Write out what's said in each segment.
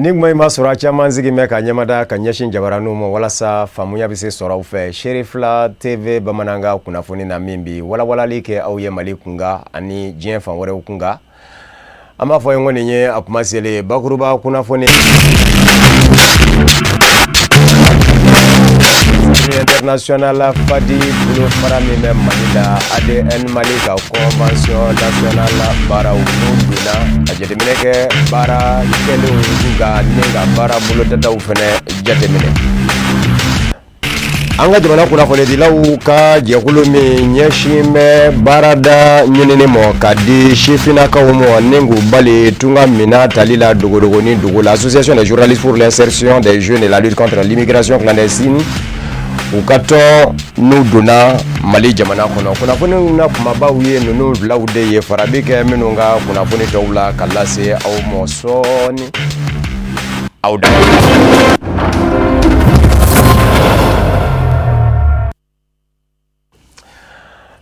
Nigma ima sura chama nzigi meka nyamada kanyeshin jabaranumo wala sa famuya bise sura ufe Sherifla TV bamananga kunafuni na mimbi wala like au ye malikunga ani jien fanwore ukunga ama fo ngoni nye akumasele bakuruba kunafuni international fadi bulo farami me manila ADN malika convention nationale bara unuduna ajedemineke bara kele unga nenga bara bulo tata ufene jatemine anga jamana kuna fole dilaw ka jekulumi nyeshime barada nyinini mo kadi shifina ka homo nengu bali tunga mina talila dogodogo ni dogo l'association des journalistes pour l'insertion des jeunes et la lutte contre l'immigration clandestine ukato nuduna mali jamana kono kuna funi na kumabawu ye nunu laude ye farabike minunga kuna funi tawla kalase au mosoni au da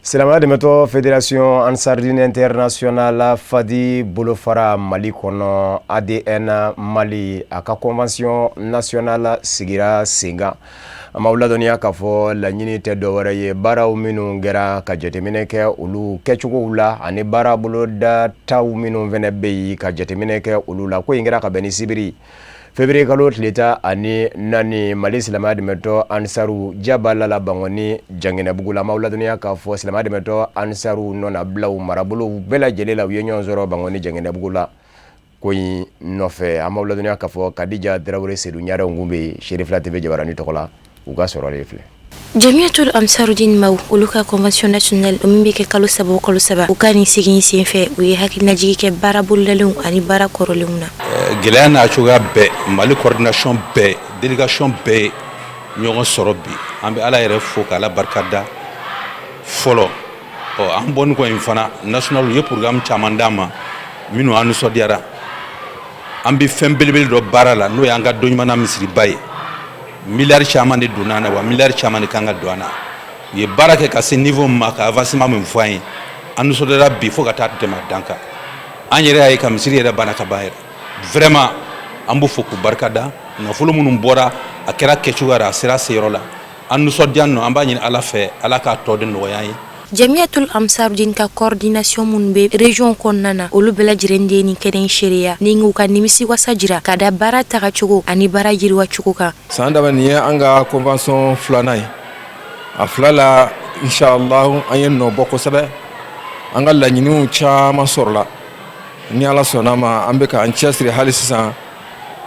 Selama de meto Fédération Ansardine Internationale Fadi Bolofara Mali kono ADN Mali aka convention nationale sigira singa amaula donia kafo la nyini te dowara ye bara uminu ngera ka jetemineke ulu kechugo ula ani bara buloda taw minu venebe ka jetemineke ulu la ko ingera ka beni sibiri Février kalot leta ani nani Mali Selama de meto Ansaru jabala la bangoni jangena bugula maula donia kafo Selama de meto Ansaru nona blau marabulu bela jelela uyenyo zoro bangoni jangena bugula koyi nofe amaula donia kafo Kadija Traoré Seydou Nyara ngumbe Sherifla TV jabarani tokola uga soro refle Jamiatul Ansarudin Maw uluka convention nationale umimbeke kalo saba ukani sigini sinfe uye hakina jigi ke barabul lelun ani bara koroluna gelana chuga be Mali coordination be délégation be ñogon soro bi ambe ala yere fo kala barkada folo o am bon ko infana national ye programme chamandama minu anu so diara ambi fembelbel do barala no yanga doñmana misri baye milliard chamani dunana wa milliard chamani kanga douana ye barake ka ce niveau maka avancement me voyin anu so dara bi fo kata tema danka anyere ay kam siri da banaka bayra vraiment ambu foku barkada na fulu munum bora akera kechugara sira serola anu so dianno ambani ala fe ala ka tode no yayi Jamiatul Ansarudin ka coordination munbe région konnana olu bela jirende ni keden sheria ningu ka nimisi wasajira kada bara taga chugo ani bara jirwa chugo ka sanda baniye anga convention flanay aflala inshallah ayen no boko sabe anga la nyinu chama sorla ni ala sonama ambe ka anchesri halisa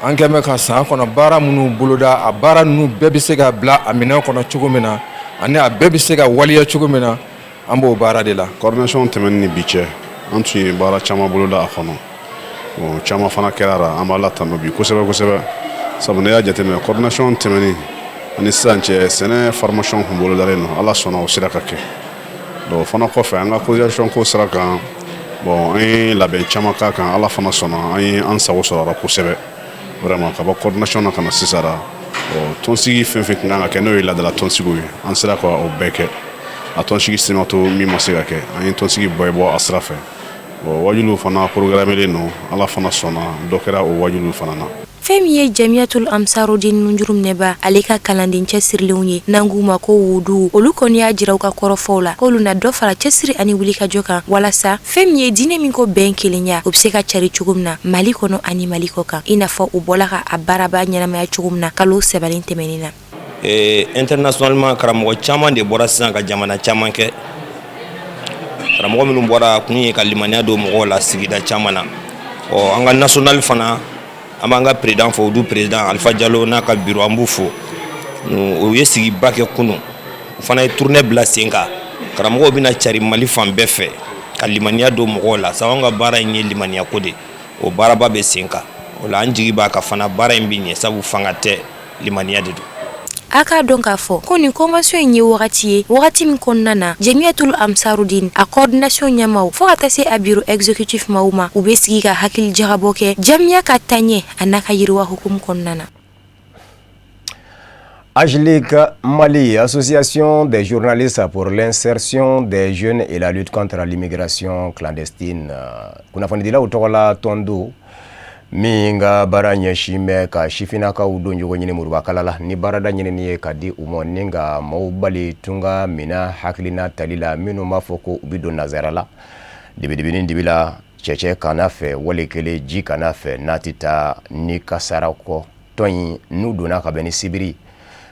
anga me ka sa kono bara munu buluda a bara nu bebisega bla amina kono chugo mena ani a bebisega waliya chugo mena ambo bara de la coordination temenni biche antu bara chama buluda akono o chama fana kerara amala tanobi kusebe sabne ya jateme coordination temeni ani sanche sene formation buluda reno ala sona o siraka ke do fana ko fa anga coordination ko siraka bon ay la ben chama ka kan ala fana sona ay ansa o sora kusebe vraiment ka ba coordination na kana sisara o tonsigi fenfe nganga ke no ila de la tonsigo an siraka o beke aton shigi simato mi masega ke ayin ton sigi boybo asrafe wajulu fana programme le no ala fana sona dokera o wajulu fana na Femiye Jamiatul Ansarudin nunjurum neba alika kalandin chesiri leunye nanguma ko wudu olukoni ajira uka korofola kolu na dofala chesiri ani wulika joka wala sa femiye dine minko benkilinya upseka chari chugumna malikono ani malikoka inafo ubolaka abaraba nyana ya chugumna kalu sebalinte menina internationalement karamo chama de bora sisan ka jamana chama ke karamo minnu bora kunye ka limaniya do mo la sigida chama na o anga national fana amanga président fo du président Alpha Diallo na ka bureau ambufo o yesigi bake kunu fana tourner bla senga karamo bina chari Mali fan befe ka limaniya do mo la sawanga bara nyi limaniya kode o bara ba be senga o la anjigi ba ka fana bara mbinye sabu fangate limaniya de do aka donka fo koni convention nye wakati min konnana Jamiatul Ansarudin a coordination nyamaw fo atase a bureau exécutif mauma ubesigi ka hakil jaraboke jamia ka tanye anaka yirwa hukum konnana Ajlik Mali, association des journalistes pour l'insertion des jeunes et la lutte contre l'immigration clandestine. Kuna fani dila utokola tondo minga bara nyashime ka shifina ka udonjo ko nyini murubakalala ni barada nyini ni kadi umoninga maubali tunga mina haklina talila minu mafoko ubido nazarala dibidibini dibila cheche kanafe wale kele ji kanafe natita ni kasarako toyi nuduna kabeni sibiri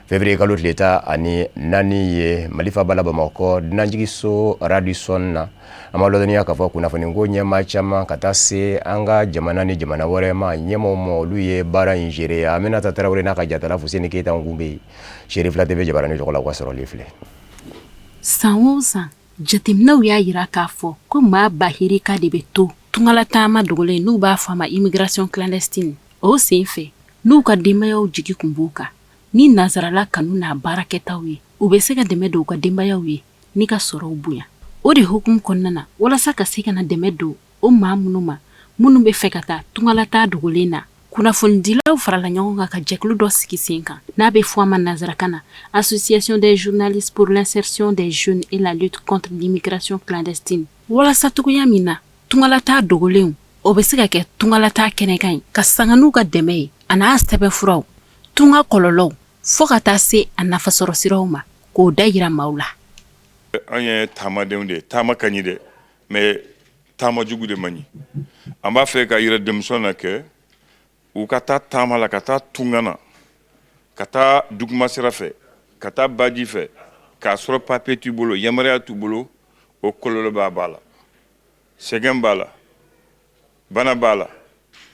février kalot leta ani nani ye malifa bala bamako nanjigiso radisson na amalodani akafa kuna faningo nyema chama katase anga jamanani jamana worema nyemo mo luye bara injere amena tatara wore na kajatala fuseni keta ngumbe sherif la tv jabarani jokola kwasoro lifle sanwosa jatimna ya yira kafo ko ma bahiri ka de beto tungala tama dogole nu ba fama immigration clandestine o senfe nu ka demayo jigi kumbuka ni nazarala kanu na baraketawi ubesega demedo ka dembayawi ni ka soro buya o de hukum konnana wala saka sika na demedo o mamunuma munu be fekata tungala ta dogolena kuna fundila farala nyonga ka jeklu do sikisenka na be fama nazarakana association des journalistes pour l'insertion des jeunes et la lutte contre l'immigration clandestine wala satukuya mina tungala ta dogolen obesega ke tungala ta kenekai ka sanganu ka demei ana stebe furo tunga kololo fokata se anafa soro siroma ko dayira maula anye tama de tama kanide mais tama jugu de mani amba fe ka yira demsona ke u kata tama la kata tungana kata dugma sirafe kata baji fe ka soro papier tubolo yamara tubolo o kololo bala segem bala bana bala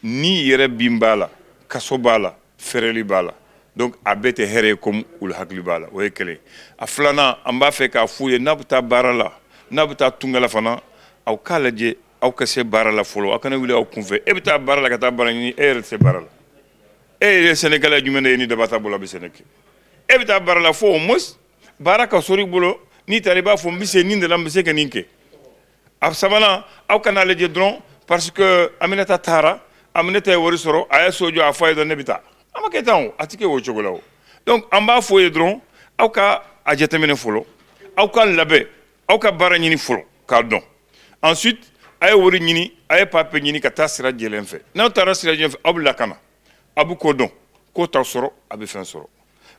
ni yere bimbala kaso bala fereli bala donc abete here comme ul hakli bala o ekele aflana amba fe ka fuye nabuta barala nabuta tungala fana aw kalaje aw kase barala folo akana wili aw kunfe ebita barala kata barani se barala Sénégalais jumene ni debata bola be Sénégal ebita barala fo mos baraka sori bolo ni tariba fo mbise ni ndela mbise keninke ab sabana aw kana leje dron parce que aminata tara aminata wori soro aya sojo afa do nebita amaketan atike wo chogolaw donc amba fo yedron aw ka ajetemene folo aw ka labe aw ka bara nyini folo ka don ensuite ay wori nyini ay pape nyini ka tasira jelen fe na tara sira jelen fe abula kana abu kodon ko ta soro abi fen soro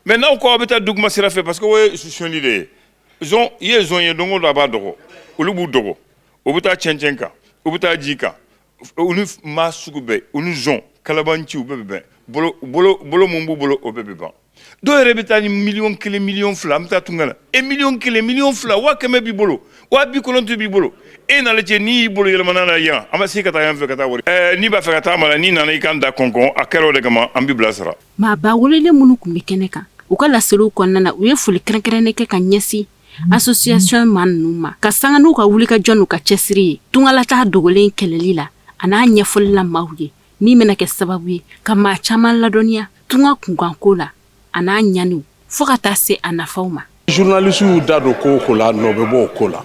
maintenant ko abita dugma sira fe parce que wo institution lide zon yedongo da ba dogo ulubu dogo obuta chenchenka obuta jika unu masugube unu zon kalabanchi ubebe bolo mumbu bolo obebe ba do rebita ni million flam ta tungala e million fla wa keme bi bolo wa bi kolonto bi bolo e na leje ni bolo yele manana ya ama sika ta yan fe kata wori ni ba fe kata mala ni nana ikanda konkon akero de gama ambi blasara ma ba wolele munu kumbikeneka ukala selu konnana uye fuli krenke ka nyesi association manuma ka sanganu ka wuli ka jonu ka chesiri tungala ta dogolen kelelila ana nyefulla mawye ni mena ke sababu kama chama la donia tunga kungankola ana nyanu fokata se anafauma journaliste dado ko la no be bo ko la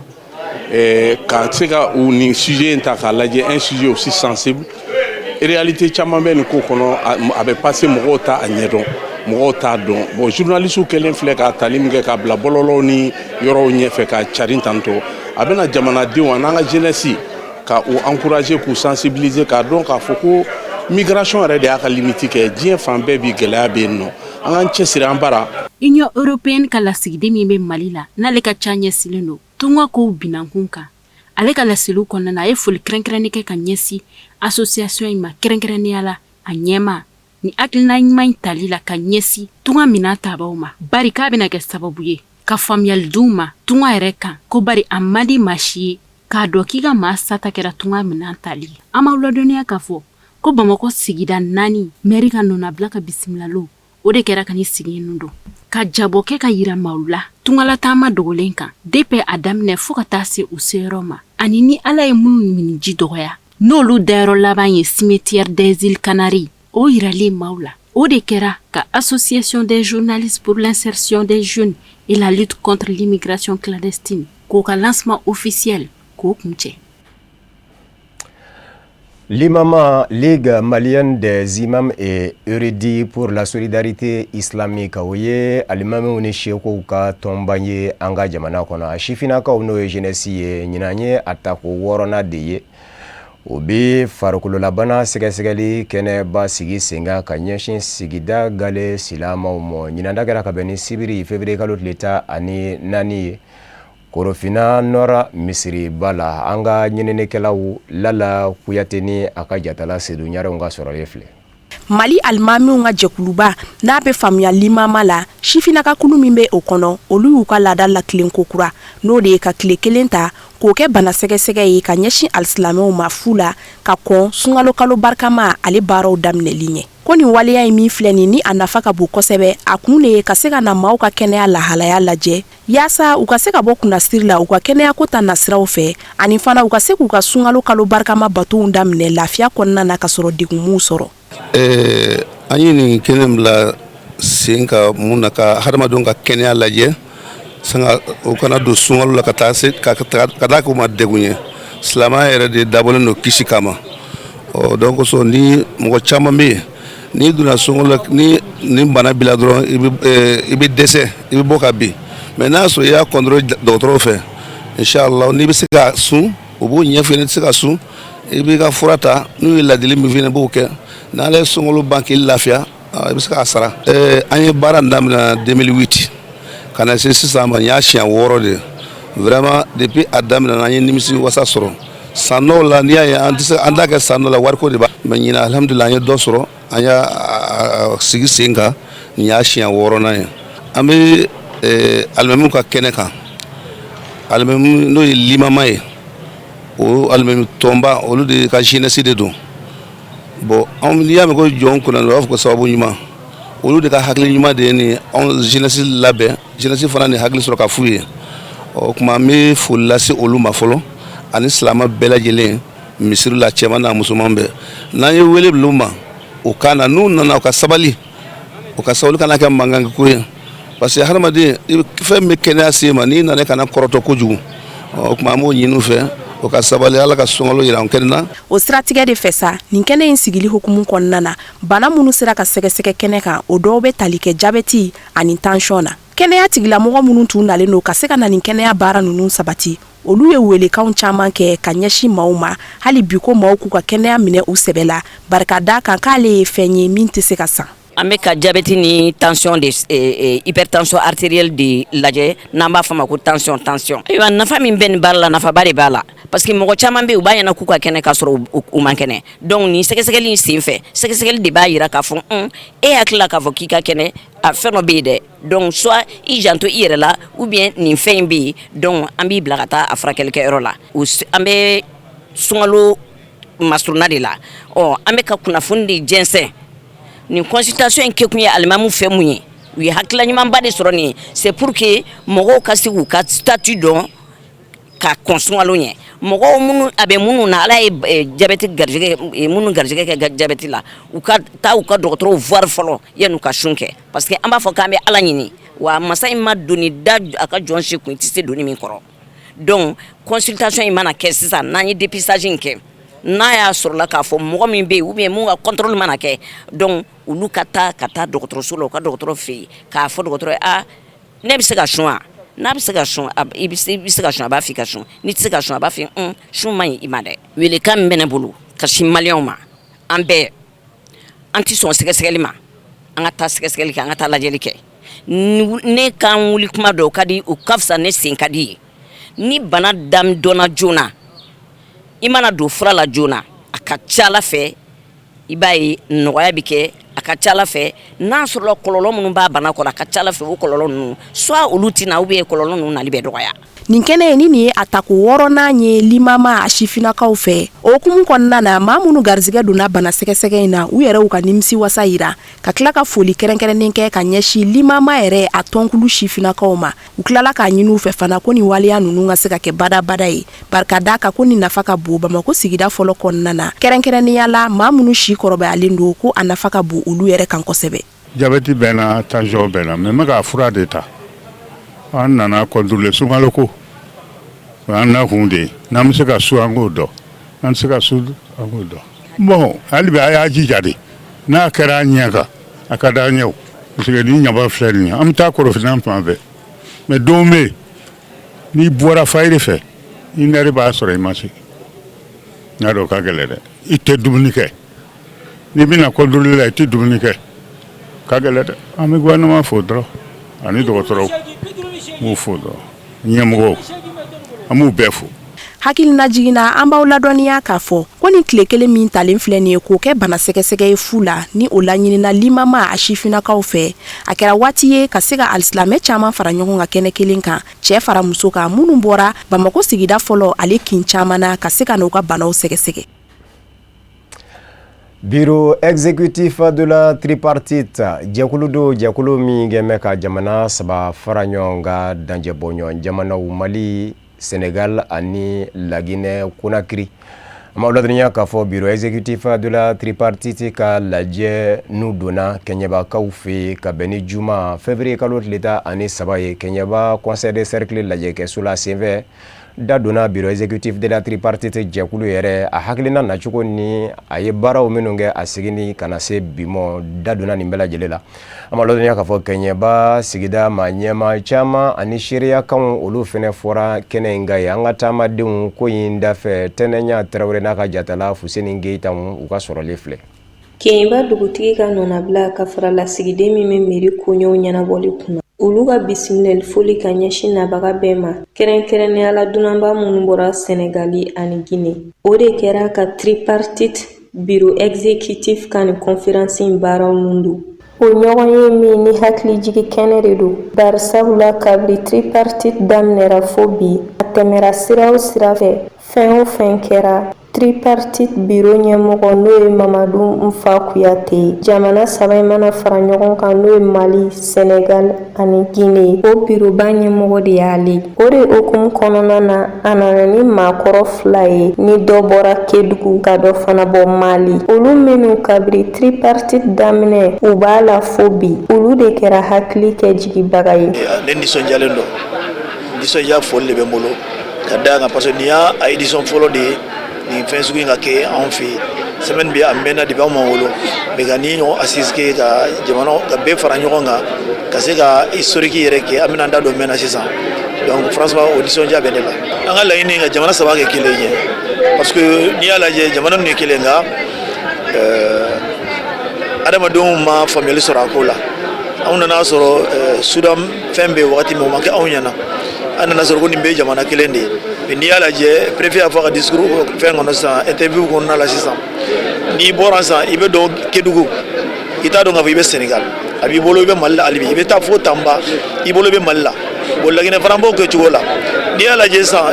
ka tsega ou ni sujet ta kala je un sujet aussi sensible en réalité chama ben ko kono avait passé mota anyedon mota don bon journaliste kelen fleka talim ke ka bla bololo ni yoro nyefe ka charintanto abena jamana di wana nga jeunesse ka ou encourager pour sensibiliser ka donc ka foko migration est de la limite que Dieu fait baby gelabeno an chesira ambara Union européenne kala sigde mi be malila na le ka chanye sileno tunga ko binankunka ale kala silu konna na e ful krenkrenike ka nyesi association ima krenkrenni ala anyema ni aklina ima talila ka nyesi tunga minata bauma bari ka bina ke sababuye ka famyal duma tunga ereka ko bari amadi mashi ka dokiga masata kera tunga minatali ama ulodonia kafo ko bamako sigida nani merika nona blaka bismilalo ode kera kani siginundo ka jaboke ka yira maula tungala tama dogolenka depe adam ne fokata se useroma anini ala e munu miniji doya nolu dero labanye cimetière des îles Canaries o irali maula ode kera ka association des journalistes pour l'insertion des jeunes et la lutte contre l'immigration clandestine ko ka lancement officiel ko kunche. L'imama Ligue malienne des imams et érudits pour la solidarité islamique oye alimame unisheko ka tombanye anga jamana kona shifina ka uno jeunesse ye nyinanye atako worona deye o bɛ farikololabana sɛgɛsɛgɛli kɛnɛba sigi sen kan ka ɲɛsin sigida gale silamɛw ma ɲinanda kɛra ka bɛn ni sibiri février kalo tile 14 ye Korofina Nora misiriba la an ka ɲininikɛlaw Lala Kuyate ni a ka jatala Sedu Ɲarew ka sɔrɔlen filɛ. Mali alimamiw ka jɛkuluba n'a bɛ faamuya limama la sifinaka kulu min bɛ o kɔnɔ olu y'u ka laada lakilen kokura n'o de ye ka tile kelen ta k'o kɛ bana sɛgɛsɛgɛ ye ka ɲɛsin alisilamɛw ma fu la ka kɔn sunkalo kalo barikama ale baaraw daminɛli ɲɛ ko nin waleya ye min filɛ ni a nafa ka bon kosɛbɛ a kun de ye ka se ka na maaw ka kɛnɛya lahalaya lajɛ yaasa u ka se ka bɔ kunnasiri la u ka kɛnɛya ko ta nasiraw fɛ ani fana u ka se k'u ka sunkalo kalo barikama batow daminɛ lafiya kɔnɔna na ka sɔrɔ degun m'u sɔrɔ. An ye nin kɛnɛ bila sen ka mun na ka hadamadenw ka kɛnɛya lajɛ sanga o kana don sunkalo la ka taa se ka taa k'u ma degun ye silamɛya yɛrɛ de dabɔlen don kisi kama donc so ni mɔgɔ caman bɛ yen n'i donna sunkalo la ni bana bila dɔrɔn i bɛ dɛsɛ i bɛ bɔ ka bin mais n'a sɔrɔ i y'a contrôler dɔgɔtɔrɔw fɛ inchallah n'i bɛ se ka sun o b'o ɲɛf'i n'i tɛ se ka sun i b'i ka fura ta n'u ye ladili min f'i ɲɛna i b'o kɛ n'ale ye sunkalo ban k'i lafiya i bɛ se k'a sara an ye baara daminɛ 2008 ka na se sisan ma n y'a siɲɛ 6 de vraiment depuis a daminɛ an ye nimisi wasa sɔrɔ san dɔw la n'i y'a ye an t'a kɛ san dɔw la wariko de b'a mais ɲinan alhamdulillah an ye dɔ sɔrɔ an y'a sigi sen kan nin y'a siɲɛ 6nan ye an bɛ alimamiw ka kɛnɛ kan alimami n'o ye limama ye o alimami tɔnba olu de ka jeunesse de don bon n'i y'a mɛn ko jɔn kunna u b'a fɔ ko sababu ɲuman olu de ka hakili ɲuman de ye ni anw jeunesse labɛn jeunesse fana ni hakili sɔrɔ ka f'u ye o kuma an bɛ foli lase olu ma fɔlɔ ani silamɛ bɛɛ lajɛlen misiri la cɛman n'a musoman bɛɛ n'an ye wele bila u ma u ka na n'u nana u ka sabali kana kɛ mankan ko ye parce que hadamaden fɛn bɛ kɛnɛya se ma n'i nana kana kɔrɔtɔ kojugu o kuma an b'o ɲini u fɛ o ka sabali ala ka sunkalo yira an kɛnɛ na o siratigɛ de fɛ sa nin kɛnɛ in sigili hukumu kɔnɔna na bana minnu sera ka sɛgɛsɛgɛ kɛnɛ kan o dɔw bɛ tali kɛ jabɛti ani tension na kɛnɛya tigilamɔgɔ minnu tun nalen don ka se ka na nin kɛnɛya baara ninnu sabati olu ye welekanw caman kɛ ka ɲɛsin maaw ma hali bi ko maaw k'u ka kɛnɛya minɛ u sɛbɛ la barika da kan k'ale ye fɛn ye min tɛ se ka san. An bɛ ka diabète ni tension de hypertension artérielle de lajɛ n'an b'a fɔ ma ko tension ayiwa nafa min bɛ nin baara la nafaba de b'a la parce que mɔgɔ caman bɛ yen u b'a ɲɛna k'u ka kɛnɛ k'a sɔrɔ u man kɛnɛ donc nin sɛgɛsɛgɛli in sen fɛ sɛgɛsɛgɛli de b'a jira k'a fɔ e hakili la k'a fɔ k'i ka kɛnɛ a fɛn dɔ bɛ yen dɛ donc soit i janto i yɛrɛ la ou bien nin fɛn in bɛ yen donc an b'i bila ka taa a furakɛlikɛyɔrɔ la an bɛ sunkalo masuruna de la an bɛ ka kunnafoni de jɛnsɛn nin consultation in kɛ kun ye alimamu fɛ mun ye u ye hakilila ɲumanba de sɔrɔ nin c'est pour que mɔgɔw ka se k'u ka statut dɔn ka kɔn sunkalo ɲɛ mɔgɔw minnu a bɛ minnu na ala ye jabɛti garijɛgɛ minnu garijɛgɛ kɛ jabɛti la u ka taa u ka dɔgɔtɔrɔw voir fɔlɔ yan'u ka sun kɛ parce que an b'a fɔ k'an bɛ ala ɲini wa masa in ma doni da a ka jɔn si kun i tɛ se doni min kɔrɔ donc consultation in mana kɛ sisan n'an ye dépistage in kɛ n'a y'a sɔrɔla k'a fɔ mɔgɔ min bɛ yen ou bien mun ka contrôle mana kɛ donc olu ka taa dɔgɔtɔrɔso la u ka dɔgɔtɔrɔ fɛ yen k'a fɔ dɔgɔtɔrɔ ye ne bɛ se ka sun wa n'a bɛ se ka sun i bɛ se ka sun a b'a fɔ i ka sun n'i tɛ se ka sun a b'a fɔ sun man ɲi i ma dɛ welekan min bɛ ne bolo ka sin maliyɛnw ma an bɛɛ an tɛ sɔn sɛgɛsɛgɛli ma an ka taa sɛgɛsɛgɛli kɛ an ka taa lajɛli kɛ ne kan wuli kuma dɔw ka di o ka fisa ne sen ka di ye ni bana dɔnna joona i mana don fura la joona a ka ca ala fɛ i b'a ye nɔgɔya bɛ kɛ a ka ca ala fɛ n'a sɔrɔla kɔlɔlɔ minnu b'a bana kɔrɔ a ka ca ala fɛ o kɔlɔlɔ ninnu soit olu tɛna ou bien kɔlɔlɔ ninnu nali bɛ dɔgɔya. nin kɛnɛ ye nin ye a tako 6nan ye limama a sifinakaw fɛ o hukumu kɔnɔna na maa minnu garizigɛ donna bana sɛgɛsɛgɛ in na u yɛrɛ u ka nimisi wasa yira ka tila ka foli kɛrɛnkɛrɛnnen kɛ ka ɲɛsin limama yɛrɛ a tɔnkulu sifinakaw ma u tilala k'a ɲini u fɛ fana ko nin waleya ninnu ka se ka kɛ badabada ye barika da kan ko nin nafa ka bon Bamako sigida fɔlɔ kɔnɔna na kɛrɛnkɛrɛnnenya la maa minnu si kɔrɔbayalen don ko a nafa ka bon olu yɛrɛ kan kosɛbɛ. Jabɛti bɛ na tension bɛ na mais n bɛ ka fura de ta an nana contrôler sunkalo ko an na kun de n'an bɛ se ka su an k'o dɔn n'an tɛ se ka su an k'o dɔn bon hali bi a y'a jija de n'a kɛra an ɲɛ kan a ka d'an ye o parce que ni ɲaba filɛ nin ye an bɛ taa Korofina fan fɛ mais don bɛ yen n'i bɔra fayiri fɛ i nɛri b'a sɔrɔ i ma se n'a dɔn ka gɛlɛ dɛ i tɛ dumuni kɛ n'i bɛna contrôler la i tɛ dumuni kɛ ka gɛlɛ dɛ an bɛ gouvernement fo dɔrɔn ani dɔgɔtɔrɔw m'u fo dɔrɔn ɲɛmɔgɔw an b'u bɛɛ fo. hakilina jiginna an b'aw ladɔnniya k'a fɔ ko ni tile kelen min talen filɛ nin ye k'o kɛ bana sɛgɛsɛgɛ ye fu la ni o laɲinina limama a sifinnakaw fɛ a kɛra waati ye ka se ka alisilamɛ caman fara ɲɔgɔn ka kɛnɛ kelen kan cɛ fara muso kan minnu bɔra Bamako sigida fɔlɔ ale kin caman na ka se ka n'u ka banaw sɛgɛsɛgɛ. Bureau exécutif de la tripartite jɛkulu do jɛkulu min gɛmɛ ka jamana saba fara ɲɔgɔn ka danjɛ bɔ ɲɔgɔn jamanaw Mali, Sénégal ani la Guinée Conakry. Ma ladrinya k'a fɔ bureau exécutif de la tripartite ka lajɛ n'u donna kɛɲɛbakaw fɛ ka bɛn ni juma février kalo tile tan ani saba ye kɛɲɛba conseil de cercle lajɛ kɛso la senfɛ da donna bureau exécutif de la tripartite jɛkulu yɛrɛ a hakilina nacogo ni a ye baaraw minnu kɛ a seginni kana se bimɔ da donna nin bɛɛ lajɛlen la. An ma ladɔnniya k'a fɔ kɛɲɛba sigida ma ɲɛma caman ani seereyakanw olu fɛnɛ fɔra kɛnɛ in kan ye an ka taamadenw ko in dafɛ Tɛnɛɲa Tarawele n'a ka jatala Fuseni Geyita u ka sɔrɔli filɛ. Kɛɲɛba dugutigi ka nɔnabila ka fara lasigiden min bɛ miiri koɲɛw ɲɛnabɔli kunna. Olu ka bisimilali foli ka ɲɛsin nabaga bɛɛ ma kɛrɛnkɛrɛnnenya la dunanba minnu bɔra Sénégali ani Guinée. O de kɛra ka tripartite bureau exécutif ka nin conférence in baaraw nun o ɲɔgɔn ye min ni hakilijigi kɛnɛ de don bari sabula kabiri tripartite daminɛra fo bi a tɛmɛra sira o sira fɛ fɛn o fɛn kɛra tripartite bureau ɲɛmɔgɔ n'o ye Mamadu Nfa Kuyate jamana saba mana fara ɲɔgɔn kan n'o ye Mali, Sénégal ani Guinée o bureau ba ɲɛmɔgɔ de y'ale o de okumu kɔnɔna na a nana ni maakɔrɔ fila ye ni dɔ bɔra Kedugu ka dɔ fana bɔ Mali olu minnu kabiri tripartite daminɛ u b'a la fo bi olu de kɛra hakili kɛ jigibaga ye. Ne nisɔndiyalen don nisɔndiya foli de bɛ n bolo ka da kan parce que nin y'a édition fɔlɔ de ye nin fɛn sugu in ka kɛ anw fɛ yen semaine bɛ a mɛnna depuis anw ma wolo mais ka ni ɲɔgɔn assise kɛ ka jamana ka bɛɛ fara ɲɔgɔn kan ka se ka historique yɛrɛ kɛ an bɛna an da don mɛn na sisan donc franchement o nisɔndiya bɛ ne la an ka laɲini ka jamana saba kɛ kelen ye parce que n'i y'a lajɛ jamana ninnu ye kelen nka adamadenw ma faamuyali sɔrɔ a ko la anw nana sɔrɔ Sudan fɛn bɛ wagati min o ma kɛ anw ɲɛna an nana sɔrɔ ko nin bɛ jamana kelen de ye mais n'i y'a lajɛ préfet y'a fɔ a ka discours fɛn kɔnɔ sisan interview kɔnɔna la sisan n'i bɔra sisan i bɛ dɔn Kédougou i t'a dɔn k'a fɔ i bɛ Sénégal a b'i bolo i bɛ Mali la hali bi i bɛ taa fo Tamba i bolo i bɛ Mali la bon Laginɛ fana b'o kɛ cogo la n'i y'a lajɛ sisan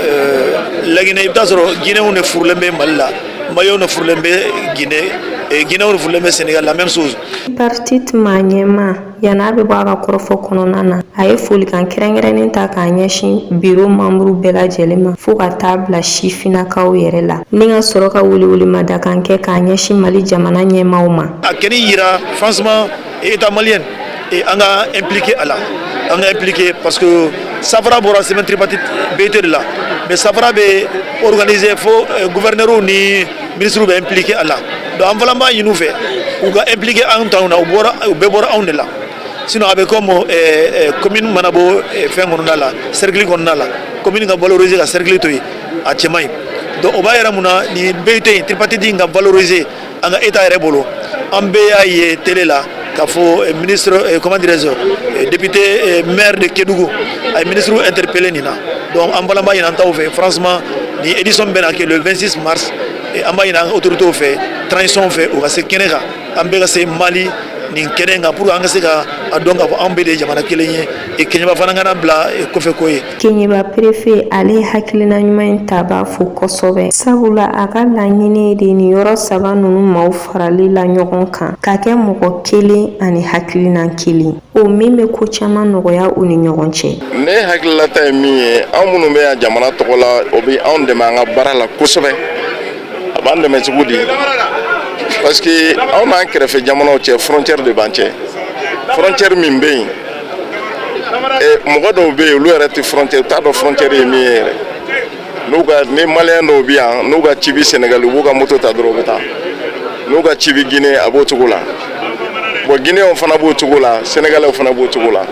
Laginɛ i bɛ taa sɔrɔ Guinéenw de furulen bɛ Mali la Maliyɛnw de furulen bɛ Guinéenw de furulen bɛ Sénégal la même chose. Tripartite maa ɲɛma yan'a bɛ bɔ a ka kɔrɔfɔ kɔnɔna na a ye folikan kɛrɛnkɛrɛnnen ta k'a ɲɛsin bureau membre bɛɛ lajɛlen ma fo ka taa bila sifinnakaw yɛrɛ la ni ka sɔrɔ ka welewelemadakan kɛ k'a ɲɛsin Mali jamana ɲɛmaaw ma. A kɛni yira franchement état malien an ka impliqué a la an ka impliqué parce que Safara bɔra semaine tripartite BT de la mais Safara bɛ organiser fo gouverneur ni ministre bɛ impliqué a la donc an fana b'a ɲini u fɛ u ka impliqué anw t'anw na u bɛɛ bɔra anw de la sinon a bɛ comme commune mana bɔ fɛn kɔnɔna la cercle kɔnɔna la commune ka valoriser ka cercle to yen a cɛ man ɲi donc o b'a yɛrɛ mun na nin BT in tripartite in ka valoriser an ka état yɛrɛ bolo an bɛɛ y'a ye télé la k'a fɔ ministre comment dirais-je député maire de Kédougou a ye ministre interpellé nin na donc an fana b'a ɲini an taw fɛ franchement nin édition bɛ na kɛ le 26 mars an b'a ɲini an ka autorités fɛ transition fɛ u ka se kɛnɛ kan an bɛɛ ka se Mali nin kɛnɛ kan pour an ka se ka a dɔn k'a fɔ anw bɛɛ de ye jamana kelen ye Keɲeba fana kana bila kɔfɛ ko ye. Keɲeba préfet ale hakilina ɲuman in ta b'a fo kosɛbɛ sabula a ka laɲini de nin yɔrɔ saba ninnu maaw farali la ɲɔgɔn kan ka kɛ mɔgɔ kelen ani hakilina kelen o min bɛ ko caman nɔgɔya u ni ɲɔgɔn cɛ. Ne hakililata ye min ye anw minnu bɛ yan jamana tɔgɔ la o bɛ anw dɛmɛ an ka baara la kosɛbɛ a b'an dɛmɛ cogo di parce que anw n'an kɛrɛfɛ jamanaw cɛ frontière de b'an cɛ frontière min bɛ yen mɔgɔ dɔw bɛ yen olu yɛrɛ tɛ frontière u t'a dɔn frontière ye min ye yɛrɛ ni maliyɛn dɔw bɛ yan n'u ka ci bɛ Sénégal u b'u ka moto ta dɔrɔn u bɛ taa n'u ka ci bɛ Guinée a b'o cogo la bon Guinéenw fana b'o cogo la Sénégalais fana b'o cogo la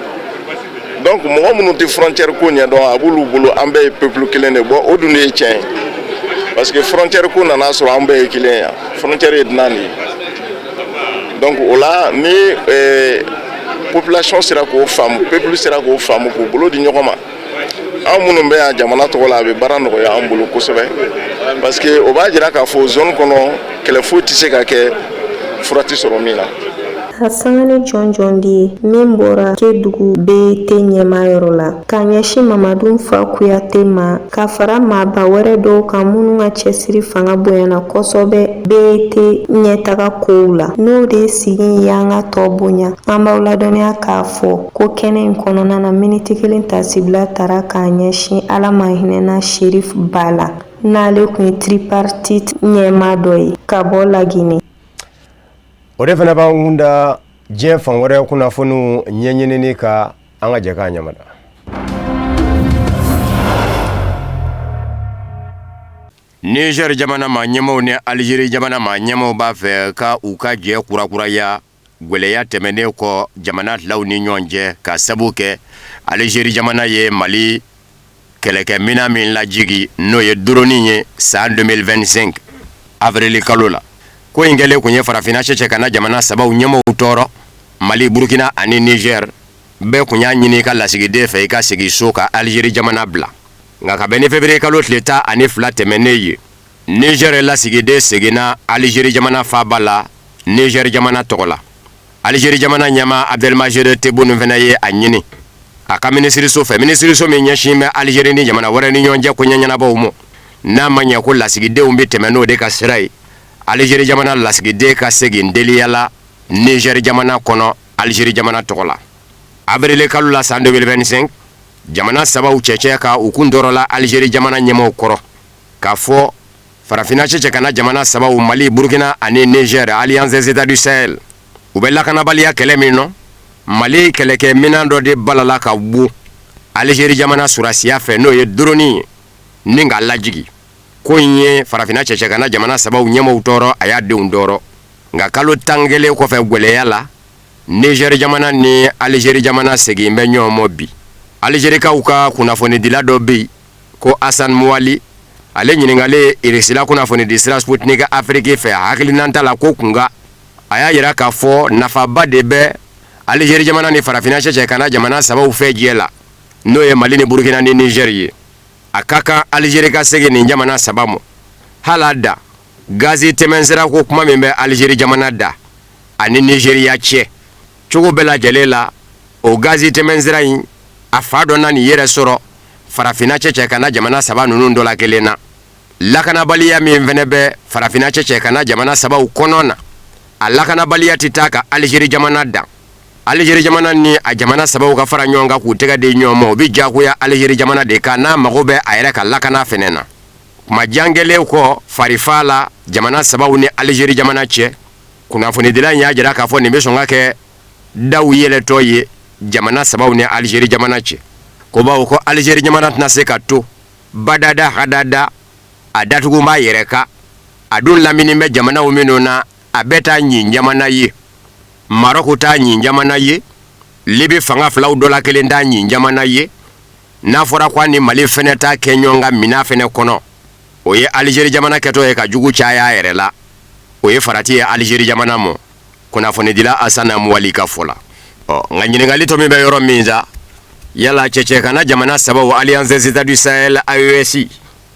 donc mɔgɔ minnu tɛ frontière ko ɲɛdɔn a b'olu bolo an bɛɛ ye peuple kelen de bon o dun de ye tiɲɛ ye parce que frontière ko nana sɔrɔ an bɛɛ ye kelen ya frontière ye dunan de ye donc o la ni population sera k'o faamu peuple sera k'o faamu k'u bolo di ɲɔgɔn ma an minnu bɛ yan jamana tɔgɔ la a bɛ baara nɔgɔya an bolo kosɛbɛ parce que o b'a jira k'a fɔ zone kɔnɔ kɛlɛ foyi tɛ se ka kɛ fura tɛ sɔrɔ min na. Hassan John di min bɔra Kedugu BT ɲɛmayɔrɔ la ka ɲɛsin Mamadu Fa Kuyate ma ka fara maaba wɛrɛ dɔw kan minnu ka cɛsiri fanga bonyana kosɛbɛ BT ɲɛtaga kow la n'o de sigi y'an ka tɔ bonya an b'aw ladɔnniya k'a fɔ ko kɛnɛ in kɔnɔna na miniti kelen tasibila tara k'a ɲɛsin Ala ma hinɛna Sheriff Bala n'ale kun ye tripartite ɲɛma dɔ ye ka bɔ Lagine. O de fana b'an da diɲɛ fan wɛrɛ kunnafoniw ɲɛɲinini ka an ka jɛ k'a ɲamada. Niger jamana ma ɲɛmaw ni Algérie jamana ma ɲɛmaw b'a fɛ ka u ka jɛ kurakuraya gwɛlɛya tɛmɛnen kɔ jamana filaw ni ɲɔgɔn cɛ ka sabu kɛ Algérie jamana ye Mali kɛlɛkɛmina min lajigi n'o ye drone ye san 2025 avril kalo la. Ko in kɛlen kun ye farafina cɛ ka na jamana sabaw ɲɛmaw tɔɔrɔ Mali, Burkina ani Niger bɛɛ kun y'a ɲini ka lasigiden fɛ i ka segi so ka Algérie jamana bila. Nka ka bɛn ni février kalo tile 12 tɛmɛnen ye Niger lasigiden seginna Algérie jamana faaba la Niger jamana tɔgɔ la. Algérie jamana ɲɛma Abdelmajid Tebboune fana ye a ɲini a ka minisiriso fɛ, minisiriso min ɲɛsin bɛ Algérie ni jamana wɛrɛ ni ɲɔgɔn cɛ ko ɲɛɲɛnabɔw ma n'a ma ɲɛ ko lasigidenw bɛ tɛmɛ n'o de ka sira ye. Algérie jamana lasigiden ka segin deliya la Niger jamana kɔnɔ Algérie jamana tɔgɔ la. Avril kalo la san 2025 jamana sabaw cɛcɛ ka u kun dɔrɔla Algérie jamana ɲɛmaw kɔrɔ k'a fɔ farafina cɛcɛ kana jamana sabaw Mali, Burkina ani Niger Alliance des États du Sahel u bɛ lakanabaliya kɛlɛ min nɔ Mali kɛlɛkɛ minan dɔ de balala ka bu Algérie jamana surasiya fɛ n'o ye drone ye ni ka lajigi. Ko in ye farafina cɛcɛ kana jamana sabaw ɲɛmaw tɔɔrɔ a y'a denw tɔɔrɔ nka kalo 10 kelen kɔfɛ gwɛlɛya la Niger jamana ni Algérie jamana segin bɛ ɲɔgɔn mɔ bi. Algérikaw ka kunnafonidila dɔ bɛ yen ko Hassan Mouali ale ɲininkalen irisila kunnafonidi sira Sputnik Afrique fɛ hakilinanta la ko kunga a y'a yira k'a fɔ nafaba de bɛ Algérie jamana ni farafina cɛcɛ kana jamana sabaw fɛ diɲɛ la n'o ye Mali ni Burkina ni Niger ye. A ka kan Algérie ka segin nin jamana saba ma hala da gazi tɛmɛnsira ko kuma min bɛ Algérie jamana da ani Nigeria cɛ cogo bɛɛ lajɛlen la o gazi tɛmɛnsira in a fa dɔ na nin yɛrɛ sɔrɔ farafina cɛcɛ kana jamana saba ninnu dɔ la kelen na. Lakanabaliya min fɛnɛ bɛ farafina cɛcɛ kana jamana sabaw kɔnɔ na a lakanabaliya tɛ taa ka Algérie jamana dan. Algérie jamana ni a jamana sabaw ka fara ɲɔgɔn kan k'u tɛgɛ di ɲɔgɔn ma o bɛ jagoya Algérie jamana de kan n'a mago bɛ a yɛrɛ ka lakana fɛnɛ na. Kuma jan kɛlen kɔ farifa la jamana sabaw ni Algérie jamana cɛ kunnafonidila in y'a jira k'a fɔ nin bɛ sɔn ka kɛ daw yɛlɛtɔ ye jamana sabaw ni Algérie jamana cɛ. Ko bawo ko Algérie jamana tɛna se ka to badada hadada a datugu b'a yɛrɛ kan a dun lamini bɛ jamanaw minnu na a bɛ taa ɲin jamana ye. Maroc ta ɲin jamana ye, Libye fanga filaw dɔ la kelen ta ɲin jamana ye, n'a fɔra ko ni Mali fɛnɛ ta kɛ ɲɔgɔn ka mina fɛnɛ kɔnɔ o ye Algérie jamana kɛtɔ ye ka jugu caya yɛrɛ la o ye farati ye Algérie jamana mɔ kunnafonidila Hassan Mouali ka fɔ la. Nka ɲininkali tɔ min bɛ yɔrɔ min sa yala cɛcɛ kana jamana sabaw Alliance des États du Sahel AES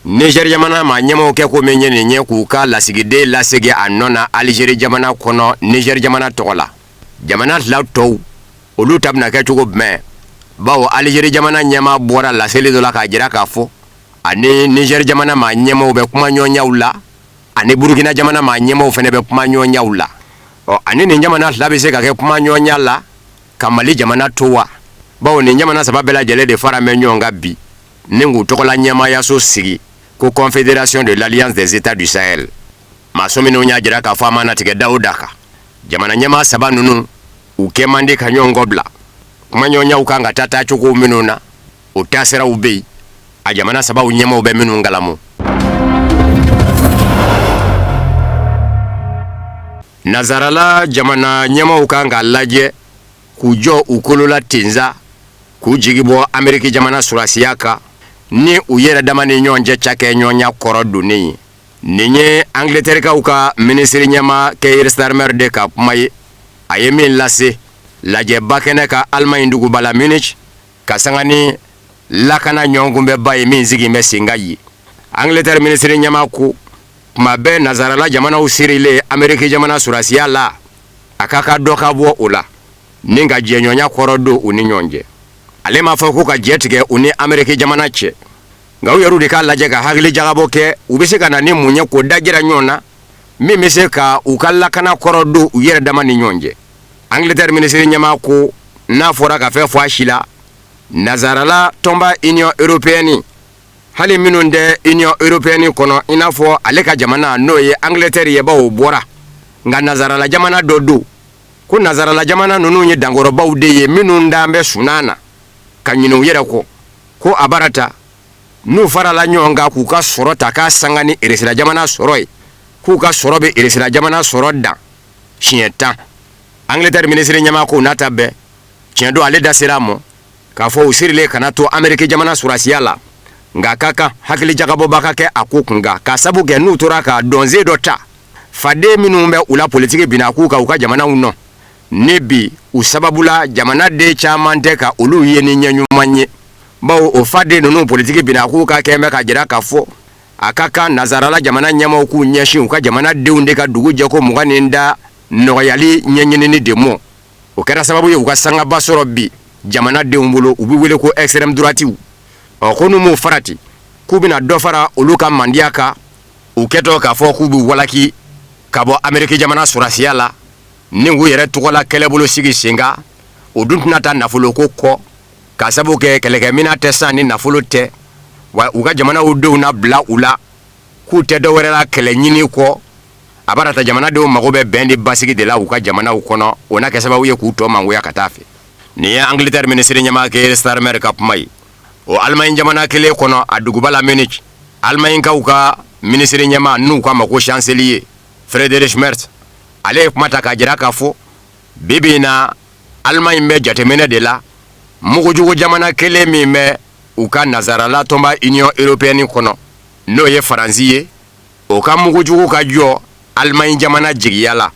Niger jamana ma ɲɛmaw kɛ ko min ye nin ye k'u ka lasigiden lasegi a nɔ na Algérie jamana kɔnɔ Niger jamana tɔgɔ la. Jamana fila tɔw olu ta bɛna kɛ cogo jumɛn bawo Algérie jamana ɲɛma bɔra laseli dɔ la k'a jira k'a fɔ ani Niger jamana ma ɲɛmaw bɛ kuma ɲɔgɔnyaw la ani Burkina jamana ma ɲɛmaw fɛnɛ bɛ kuma ɲɔgɔnyaw la. Ani nin jamana fila bɛ se ka kɛ kuma ɲɔgɔnya la ka Mali jamana to wa bawo nin jamana saba bɛɛ lajɛlen de fara bɛ ɲɔgɔn kan bi ni k'u tɔgɔla ɲɛmayaso sigi ko Confédération de l'Alliance des États du Sahel. Maso minnu y'a jira k'a fɔ a ma natigɛ da o da kan jamana ɲɛma saba ninnu u kɛ man di ka ɲɔgɔn kɔ bila kuma ɲɔgɔnyaw kan ka taa cogo minnu na o taasiraw bɛ yen a jamana sabaw ɲɛmaw bɛ minnu kalamu. Nazarala jamana ɲɛmaw kan ka lajɛ k'u jɔ u kolo la tenza k'u jigi bɔ Amérique jamana surasiya kan ni u yɛrɛ dama ni ɲɔgɔn cɛ cakɛ ɲɔgɔnya kɔrɔ donnen ye nin ye Angleterre kaw ka ministre ɲɛma Keir Starmer de ka kuma ye a ye min lase lajɛba kɛnɛ ka Allemagne duguba la Munich ka sanga ni lakana ɲɔgɔnkunbɛba ye min sigi bɛ senga ye Angleterre ministre ɲɛma ko kuma bɛɛ nazarala jamanaw sirilen Amérique jamana surasiya la a ka dɔ ka bɔ o la ni ka jɛɲɔgɔnya kɔrɔ don u ni ɲɔgɔn cɛ ale m'a fɔ ko ka jɛ tigɛ u ni Amérique jamana cɛ nka u yɛrɛ de ka lajɛ ka hakili jagabɔ kɛ u bɛ se ka na ni mun ye ko dajira ɲɔgɔn na min bɛ se ka u ka lakana kɔrɔ don u yɛrɛ dama ni ɲɔgɔn cɛ Angleterre ministre ɲɛma ko n'a fɔra ka fɛn fɔ a si la nazarala tɔnba Union européenne hali minnu tɛ Union européenne kɔnɔ i n'a fɔ ale ka jamana n'o ye Angleterre ye baw bɔra nka nazarala jamana dɔ don ko nazarala jamana ninnu ye dankɔrɔbaw de ye minnu dan bɛ sunan na ka ɲinɛ u yɛrɛ kɔ ko a barata n'u farala ɲɔgɔn kan k'u ka sɔrɔ ta k'a sanga ni eresira jamana sɔrɔ ye k'u ka sɔrɔ bɛ eresira jamana sɔrɔ dan siɲɛ 10 Angleterre ministre ɲɛma ko n'a ta bɛɛ tiɲɛ don ale da sera a ma k'a fɔ u sirilen kana to Amérique jamana surasiya la nka ka kan hakili jagabɔba ka kɛ a ko kunga ka sabu kɛ n'u tora ka dɔnze dɔ ta faden minnu bɛ u la politique bina k'u ka u ka jamanaw nɔ ne bi u sababula jamana de caman tɛ ka olu ye ni ɲɛɲuman ye bawo o faden ninnu politique bina k'u ka kɛ bɛ ka jira ka fɔ a ka kan nazarala jamana ɲɛmaw k'u ɲɛsin u ka jamanadenw de ka dugu jɛko 20 da nɔgɔyali ɲɛɲinini de mɔ o kɛra sababu ye u ka sangaba sɔrɔ bi jamanadenw bolo u bɛ wele ko extrême droitiw ko n'u m'u farati k'u bɛna dɔ fara olu ka mandiya kan u kɛtɔ k'a fɔ k'u bɛ walaki ka bɔ Amérique jamana surasiya la ni k'u yɛrɛ tɔgɔla kɛlɛbolo sigi sen kan o dun tɛna taa nafolo ko kɔ ka sabu kɛ kɛlɛkɛminɛn tɛ san ni nafolo tɛ wa u ka jamanaw denw na bila u la k'u tɛ dɔ wɛrɛ la kɛlɛ ɲini kɔ a b'a ta jamanadenw mago bɛ bɛn ni basigi de la u ka jamanaw kɔnɔ o na kɛ sababu ye k'u tɔ mangoya ka taa fɛ nin ye Angleterre ministre ɲɛma Keir Starmer ka kuma ye o Allemagne jamana kelen kɔnɔ a duguba la Munich Allemagne kaw ka ministre ɲɛma n'u k'a ma ko chancelier Friedrich Merz ale ye kuma ta k'a jira k'a fɔ bibi in na Allemagne bɛ jateminɛ de la mugujugu jamana kelen min bɛ u ka nazarala tɔnba Union européenne kɔnɔ n'o ye Faransi ye o ka mugujugu ka jɔ Allemagne jamana jigiya la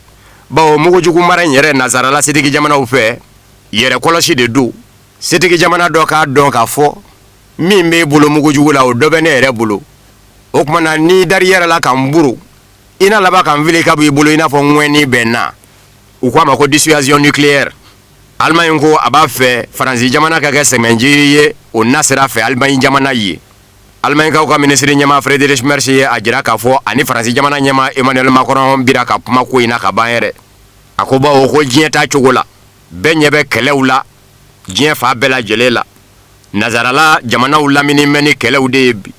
bawo mugujugu mara in yɛrɛ nazarala setigi jamanaw fɛ yɛrɛ kɔlɔsi de don setigi jamana dɔ k'a dɔn k'a fɔ min bɛ bolo mugujugu la o dɔ bɛ ne yɛrɛ bolo o tuma na ni dari yɛrɛ la ka n buru i na laban ka n wele ka b'i bolo i n'a fɔ ŋɛni bɛ n na u k'a ma ko dissuasion nucléaire Allemagne ko a b'a fɛ Faransi jamana ka kɛ sɛmɛnjiri ye o na sira fɛ Allemagne jamana ye Allemagne kaw ka ministre ɲɛma Friedrich Merz ye a jira k'a fɔ ani Faransi jamana ɲɛma Emmanuel Macron bira ka kuma ko in na ka ban yɛrɛ a ko bawo ko diɲɛ taa cogo la bɛɛ ɲɛ bɛ kɛlɛw la diɲɛ fa bɛɛ lajɛlen la nazarala jamanaw lamini mɛ ni kɛlɛw de ye bi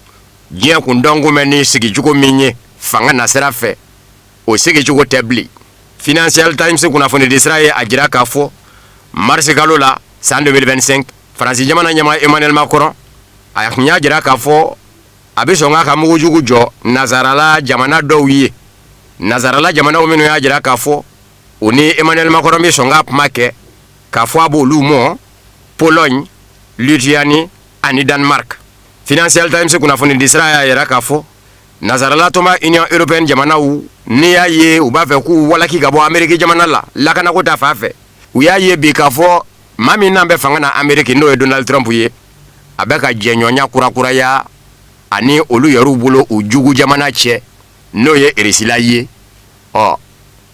diɲɛ kun dɔn kun bɛ ni sigicogo min ye fanga na sira fɛ o sigicogo tɛ bilen Financial Times kunnafoni di sira ye a jira k'a fɔ mars kalo la san 2025 Faransi jamana ɲɛma Emmanuel Macron a y'a jira k'a fɔ a bɛ sɔn k'a ka mugujugu jɔ nazarala jamana dɔw ye nazarala jamanaw minnu y'a jira k'a fɔ o ni Emmanuel Macron bɛ sɔn k'a kuma kɛ k'a fɔ a b'olu mɔ Pologne Lituanie ani Danemark Financial Times kunnafoni di sira y'a jira k'a fɔ nazarala tɔnba Union européenne jamanaw n'i y'a ye u b'a fɛ k'u walaki ka bɔ Amérique jamana la lakanako ta fan fɛ u y'a ye bi k'a fɔ maa min n'an bɛ fanga na Amérique n'o ye Donald Trump ye a bɛ ka jɛɲɔgɔnya kurakuraya ani olu yɛrɛw bolo u jugu jamana cɛ n'o ye eresila ye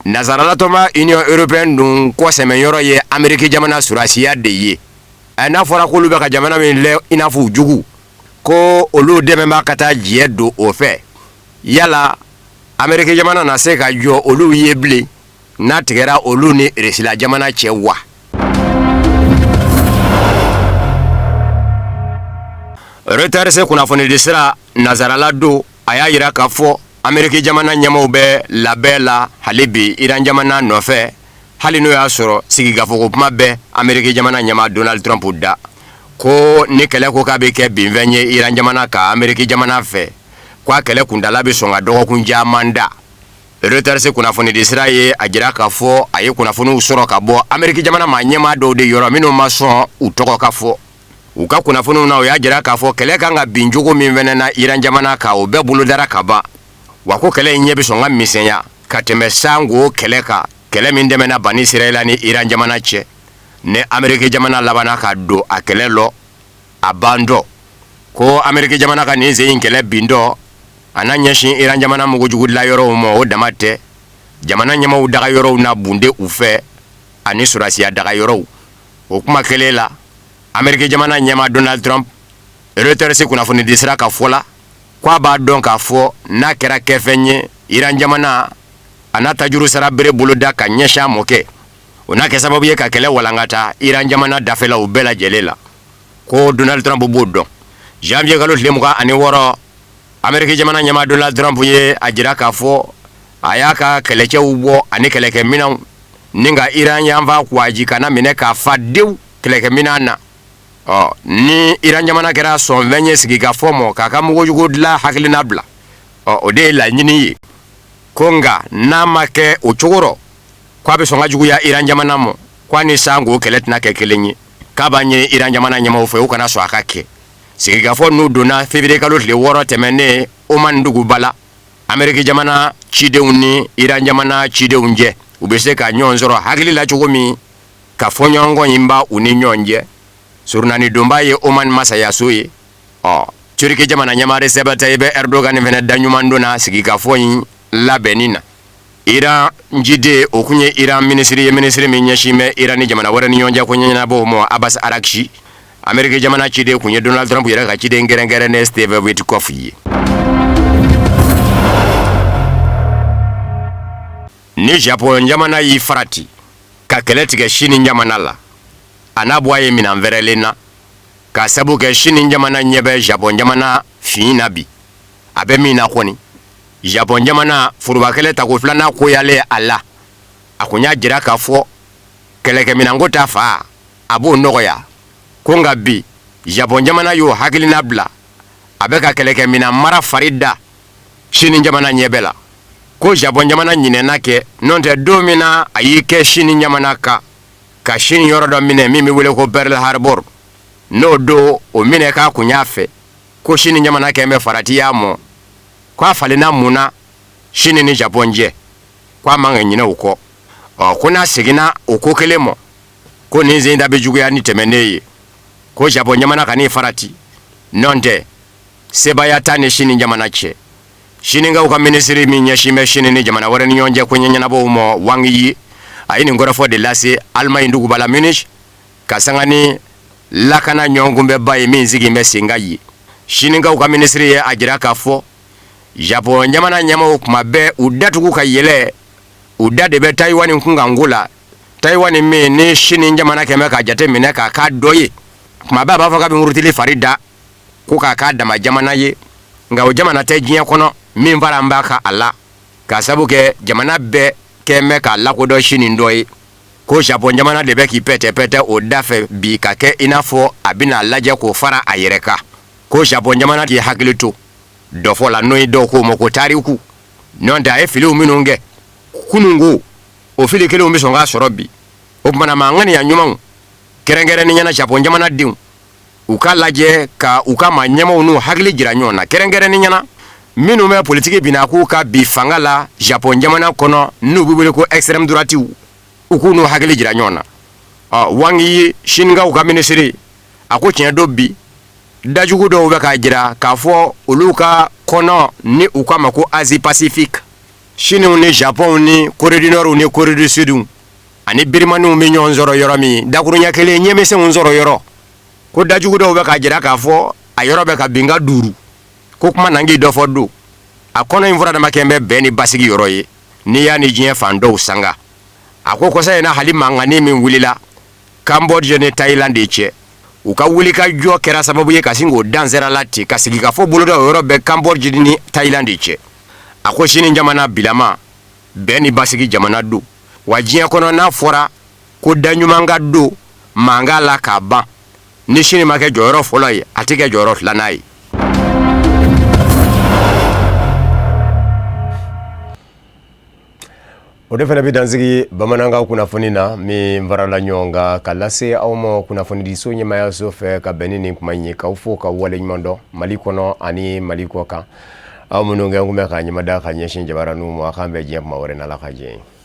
nazarala tɔnba Union européenne dun kɔsɛmɛyɔrɔ ye Amérique jamana surasiya de ye n'a fɔra k'olu bɛ ka jamana min lɛ i n'a fɔ u jugu ko olu dɛmɛ b'a ka taa jɛ don o fɛ yala Amérique jamana na se ka jɔ olu ye bilen n'a tigɛra olu ni eresila jamana cɛ wa Reuters kunnafoni di sira nazarala do a y'a jira k'a fɔ Amérique jamana ɲɛmaw bɛ labɛn la hali bi Iran jamana nɔfɛ hali n'o y'a sɔrɔ sigikafɔko kuma bɛ Amérique jamana ɲɛma Donald Trump da ko ni kɛlɛ ko k'a bɛ kɛ binfɛn ye Iran jamana ka Amérique jamana fɛ k'a kɛlɛ kuntala bɛ sɔn ka dɔgɔkun caman da Reuters kunnafoni di sira ye a jira k'a fɔ a ye kunnafoniw sɔrɔ ka bɔ Amérique jamana ma ɲɛma dɔw de yɔrɔ minnu ma sɔn u tɔgɔ ka fɔ u ka kunnafoniw na u y'a jira k'a fɔ kɛlɛ kan ka bin cogo min fɛnɛ na Iran jamana ka o bɛɛ bolodara ka ban wa ko kɛlɛ in ɲɛ bɛ sɔn ka misɛnya ka tɛmɛ sango kɛlɛ kan, kɛlɛ min dɛmɛna Bani Israɛl ni Iran jamana cɛ, ne Amérique jamana labana ka don a kɛlɛ lɔ a ban dɔ, ko Amérique jamana ka nin sen in kɛlɛ bin dɔ a na ɲɛsin Iran jamana mugujugudila yɔrɔw ma o dama tɛ, jamana ɲɛmaw daga yɔrɔw na bunde u fɛ ani surasiya daga yɔrɔw. O kuma kɛlen la Amérique jamana ɲɛma Donald Trump Reuters kunnafoni di sira ka fɔ la k'a b'a dɔn k'a fɔ n'a kɛra kɛfɛn ye Iran jamana a n'a tajuru sara bere boloda ka ɲɛsin a mɔkɛ, o n'a kɛ sababu ye ka kɛlɛ walankata Iran jamana dafɛlaw bɛɛ lajɛlen la, ko Donald Trump b'o dɔn. Janvier kalo tile 26 Amérique jamana ɲɛma Donald Trump ye a jira k'a fɔ a y'a ka kɛlɛcɛw bɔ ani kɛlɛkɛminɛnw ni ka Iran yanfa kwaji kana minɛ k'a fa dew kɛlɛkɛminɛn na. Ni Iran jamana kɛra sɔnfɛn ye sigi ka fɔ mɔ k'a ka mugujugu dilan hakilina bila, o de ye laɲini ye, ko nka n'a ma kɛ o cogo rɔ k'a bɛ sɔn ka juguya Iran jamana mɔ, k'a ni sango kɛlɛ tɛna kɛ kelen ye, k'a b'a ɲini Iran jamana ɲɛmaw fɛ u kana sɔn a ka kɛ. Sigikafɔ n'u donna février kalo tile 6 tɛmɛnen Oman duguba la, Amérique jamana cidenw ni Iran jamana cidenw cɛ u bɛ se ka ɲɔgɔn sɔrɔ hakili la cogo min ka fɔɲɔgɔnkɔ in ba u ni ɲɔgɔn cɛ. Surunani donba ye Oman masayaso ye. Turki jamana ɲɛma Recep Tayyip Erdogan fɛnɛ daɲuman donna sigikafɔ in labɛnni na. Iran njide o kun ye Iran ministre ye, ministre min ɲɛsin bɛ Iran ni jamana wɛrɛ ni ɲɔgɔn cɛ ko ɲɛnabɔ mɔ Abbas Araghchi. Amérique jamana ciden kun ye Donald Trump yɛrɛ ka ciden gɛrɛngɛrɛnnen Steve Witkoff ye. Ni Japon jamana y'i farati ka kɛlɛ tigɛ Chine jamana la, a n'a bɔ a ye minan wɛrɛlen na, ka sabu kɛ Chine jamana ɲɛ bɛ Japon jamana fin na bi. A bɛ min na kɔni, Japon jamana forobakɛlɛ tako filanan koyalen a la, a kun y'a jira k'a fɔ kɛlɛkɛminanko ta fa a b'o nɔgɔya, ko nka bi Japon jamana y'o hakilina bila a bɛ ka kɛlɛkɛminan mara fari da Chine jamana ɲɛ bɛ la, ko Japon jamana ɲinɛna kɛ n'o tɛ don min na a y'i kɛ Chine jamana kan ka Chine yɔrɔ dɔ minɛ min bɛ wele ko Pearl Harbor, n'o don o minɛ k'a kun y'a fɛ ko Chine jamana kɛ bɛ farati y'a mɔ, k'a falenna mun na Chine ni Japon cɛ, k'a man ka ɲinɛ o kɔ. Ko n'a seginna o ko kelen mɔ, ko nin sen da bɛ juguya ni tɛmɛnen ye, ko Japon jamana ka n'i farati, n'o tɛ sebaya t'a ni Chine jamana cɛ. Shiningau ka ministre min ɲɛsin bɛ Chine ni jamana wɛrɛ ni ɲɔgɔn cɛ ko ɲɛɲɛnabɔw mɔ Wang Yi a ye nin kɔrɔfɔ de lase Allemagne duguba la Munich ka sanga ni lakana ɲɔgɔnkunbɛba ye min sigi bɛ Senga ye. Shiningau ka ministre ye a jira k'a fɔ Japon jamana ɲɛmaw kuma bɛɛ u datugu ka yɛlɛ, u da de bɛ Taiwan kunkanko la, Taiwan min ni Chine jamana kɛmɛ ka jate minɛ k'a k'a dɔ ye, kuma bɛɛ a b'a fɔ k'a bɛ murutili fari da ko k'a k'a dama jamana ye, nka o jamana tɛ diɲɛ kɔnɔ min fara an b'a ka a la, ka sabu kɛ jamana bɛɛ kɛmɛ k'a lakodɔn Chine dɔ ye, ko Japon jamana de bɛ k'i pɛtɛ o da fɛ bi ka kɛ i n'a fɔ a bɛna lajɛ k'o fara a yɛrɛ kan, ko Japon jamana k'i hakili to dɔ fɔ la n'o ye dɔw k'o ma ko tariku, n'o tɛ a ye filiw minnu kɛ kununko o fili kelenw bɛ sɔn k'a sɔrɔ bi. O tumana ma an ŋaniya ɲumanw kɛrɛnkɛrɛnnen ɲɛna Japon jamana denw u ka lajɛ ka u ka maa ɲɛmaw n'u hakili jira ɲɔgɔn na, kɛrɛnkɛrɛnnen ɲɛna minnu bɛ politiki bina k'u ka bi fanga la Japon jamana kɔnɔ n'u bɛ wele ko extrême droitiw, u k'u n'u hakili jira ɲɔgɔn na. Wang Yi Shiningau ka ministre a ko tiɲɛ don bi dajugu dɔw bɛ k'a jira k'a fɔ olu ka kɔnɔ ni u k'a ma ko Asie Pacifique, Chine ni Japon ni Corée du Nord ni Corée du Sud ani Birimaniw bɛ ɲɔgɔn sɔrɔ yɔrɔ min dakuruɲɛ kelen ɲɛmisɛnw sɔrɔ yɔrɔ, ko dajugu dɔw bɛ k'a jira k'a fɔ a yɔrɔ bɛ ka bin ka duuru, ko kuma nangi dɔ fɔ don a kɔnɔ in fɔra dama kɛ bɛ bɛn ni basigi yɔrɔ ye n'i y'a ni diɲɛ fan dɔw sanga. A ko kɔsa in na hali mankanni min wulila Cambodge ni Thailand de cɛ, u ka wuli ka jɔ kɛra sababu ye ka sin k'o dansɛra la ten ka sigi ka fɔ boloda o yɔrɔ bɛ Cambodge ni Thailand de cɛ. A ko Chine jamana bilama bɛn ni basigi jamana don, wa diɲɛ kɔnɔ n'a fɔra ko daɲuman ka don mankan la k'a ban, ni Chine ma kɛ jɔyɔrɔ fɔlɔ ye a tɛ kɛ jɔyɔrɔ filanan ye. O de fana bɛ dansigi bamanankan kunnafoni na min farala ɲɔgɔn kan ka lase aw ma kunnafonidiso ɲɛmaayaso fɛ ka bɛn ni nin kuma in ye k'aw fo ka wale ɲuman dɔn Mali kɔnɔ ani Mali kɔ kan. aw minnu kɛ kun bɛ ka ɲɛmada ka ɲɛsin jabara nu ma k'an bɛ diɲɛ kuma wɛrɛ n'Ala ka diɲɛ ye